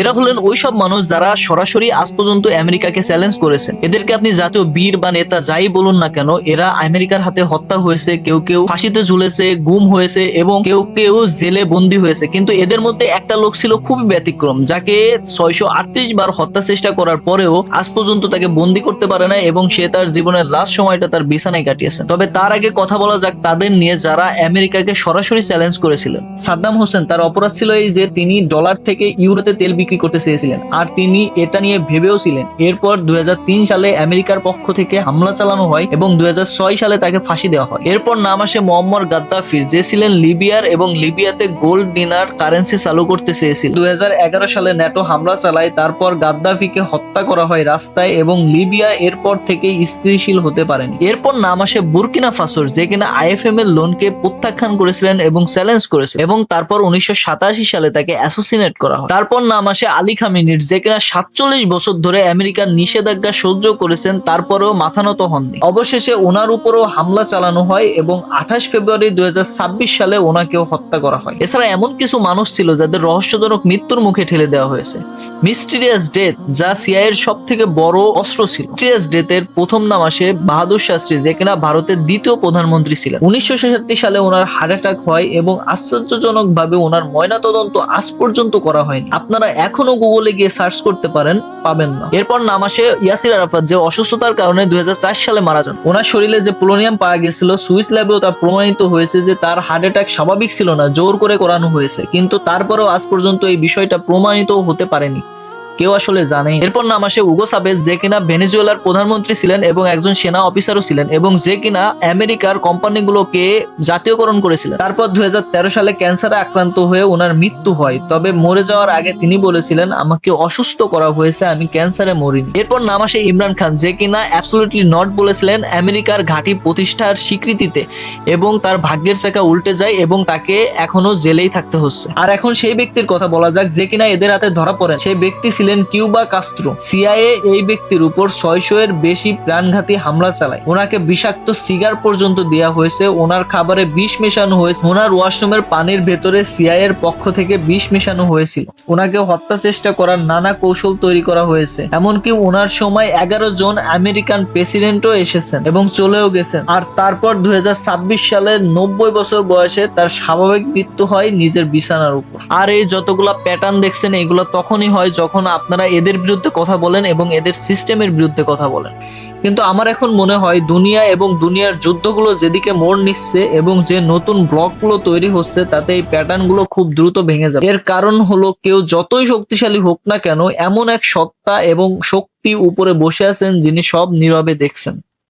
এরা হলেন ওইসব মানুষ যারা সরাসরি আজ পর্যন্ত আমেরিকাকে চ্যালেঞ্জ করেছেন। এদেরকে আপনি জাতীয় বীর বা নেতা যাই বলুন না কেন, এরা আমেরিকার হাতে হত্যা হয়েছে, কেউ কেউ ফাঁসিতে ঝুলেছে, গুম হয়েছে এবং কেউ কেউ জেলে বন্দী হয়েছে। কিন্তু এদের মধ্যে একটা লোক ছিল খুবই ব্যতিক্রম, যাকে 638 বার হত্যা চেষ্টা করার পরেও আজ পর্যন্ত তাকে বন্দী করতে পারে না এবং সে তার জীবনের লাস্ট সময়টা তার বিছানায় কাটিয়েছে। তবে তার আগে কথা বলা যাক তাদের নিয়ে যারা আমেরিকাকে সরাসরি চ্যালেঞ্জ করেছিলেন। সাদ্দাম হোসেন, তার অপরাধ ছিল এই যে তিনি ডলার থেকে ইউরোতে তেল বিক্রি করতে চেয়েছিলেন, আর তিনি এটা নিয়ে ভেবেও ছিলেন। এরপর 2003 সালে আমেরিকার পক্ষ থেকে হামলা চালানো হয় এবং 2006 সালে তাকে ফাঁসি দেওয়া হয়। এরপর নাম আসে মুয়াম্মার গাদ্দাফির, যে ছিলেন লিবিয়ার এবং লিবিয়াতে গোল্ড ডিনার কারেন্সি চালু করতে চেয়েছিল। 2011 সালে ন্যাটো হামলা চালায়, তারপর গাদ্দাফিকে হত্যা করা হয় রাস্তায় এবং লিবিয়া এরপর থেকে স্থিতিশীল হতে পারেনি। এরপর নাম আসে বুরকিনা ফাসোর, যে কিনা আইএফএম এর লোনকে প্রত্যাখ্যান করেছিলেন এবং চ্যালেঞ্জ করেছিলেন এবং তারপর 1987 সালে তাকে অ্যাসোসিনেট করা হয়। তারপর নাম আসে আলী খামেনির, যে কিনা 47 বছর ধরে আমেরিকার নিষেধাজ্ঞা সহ্য করেছেন, তারপরেও মাথা নত হননি। অবশেষে ওনার উপরও হামলা চালানো হয় এবং 28 ফেব্রুয়ারি 2026 সালে ওনাকেও হত্যা করা হয়। এছাড়া এমন কিছু মানুষ ছিল যাদের রহস্যজনক মৃত্যুর মুখে ঠেলে দেওয়া হয়েছে। মিস্টিরিয়াস ডেথ, যা সিআইএর সব থেকে বড় অস্ত্র ছিল। মিস্টিরিয়াস ডেথের প্রথম নাম আসে বাহাদুর শাস্ত্রী, যে কিনা ভারতের দ্বিতীয় প্রধানমন্ত্রী ছিলেন। 1966 সালে ওনার হার্ট অ্যাটাক হয় এবং আশ্চর্যজনক ভাবে ওনার ময়নাতদন্ত আজ পর্যন্ত করা হয়নি। আপনারা এখনো গুগলে গিয়ে সার্চ করতে পারেন, পাবেন না। এরপর নাম আসে ইয়াসির আরাফাত, যে অসুস্থতার কারণে 2004 সালে মারা যান। ওনার শরীরে যে পোলোনিয়াম পাওয়া গেছিল, সুইস ল্যাবেও তা প্রমাণিত হয়েছে যে তার হার্ট অ্যাটাক স্বাভাবিক ছিল না, জোর করে করানো হয়েছে। কিন্তু তারপরেও আজ পর্যন্ত এই বিষয়টা প্রমাণিত হতে পারেনি, কেউ আসলে জানে। এরপর নাম আসে উগো চাভেজ, যে কিনা ভেনেজুয়েলার প্রধানমন্ত্রী ছিলেন এবং একজন সেনা অফিসারও ছিলেন এবং যে কিনা আমেরিকার কোম্পানিগুলোকে জাতীয়করণ করেছিলেন। তারপর 2013 সালে ক্যান্সারে আক্রান্ত হয়ে ওনার মৃত্যু হয়। তবে মরে যাওয়ার আগে তিনি বলেছিলেন, আমাকে অসুস্থ করা হয়েছে, আমি ক্যান্সারে মরিনি। এরপর নাম আসে ইমরান খান, যে কিনা অ্যাবসলিউটলি নট বলেছিলেন আমেরিকার ঘাঁটি প্রতিষ্ঠার স্বীকৃতিতে এবং তার ভাগ্যের চাকা উল্টে যায় এবং তাকে এখনো জেলেই থাকতে হচ্ছে। আর এখন সেই ব্যক্তির কথা বলা যাক যে কিনা এদের হাতে ধরা পড়েন। সেই ব্যক্তি ছিলেন কিউবা কাস্ত্রো। সিআইএ এই ব্যক্তির উপর 600 এর বেশি প্রাণঘাতী হামলা চালায়। ওনাকে বিষাক্ত সিগার পর্যন্ত দেওয়া হয়েছে, ওনার খাবারে বিষ মেশানো হয়েছে, ওনার ওয়াশরুমের পানির ভেতরে সিআইএ এর পক্ষ থেকে বিষ মেশানো হয়েছিল। ওনাকে হত্যা চেষ্টা করার নানা কৌশল তৈরি করা হয়েছে। এমনকি ওনার সময় 11 জন আমেরিকান প্রেসিডেন্টও এসেছেন এবং চলেও গেছেন। আর তারপর 2026 সালে 90 বছর বয়সে তার স্বাভাবিক মৃত্যু হয় নিজের বিছানার উপর। আর এই যতগুলা প্যাটার্ন দেখছেন, এগুলো তখনই হয় যখন আপনারা এদের বিরুদ্ধে কথা বলেন এবং এদের সিস্টেমের বিরুদ্ধে কথা বলেন। কিন্তু আমার এখন মনে হয় দুনিয়া এবং দুনিয়ার যুদ্ধগুলো যেদিকে মোড় নিচ্ছে এবং যে নতুন ব্লকগুলো তৈরি হচ্ছে, তাতে এই প্যাটার্নগুলো খুব দ্রুত ভেঙে যাবে। এর কারণ হলো, কেউ যতই শক্তিশালী হোক না কেন, এমন এক সত্তা এবং শক্তি উপরে বসে আছেন যিনি সব নীরবে দেখছেন।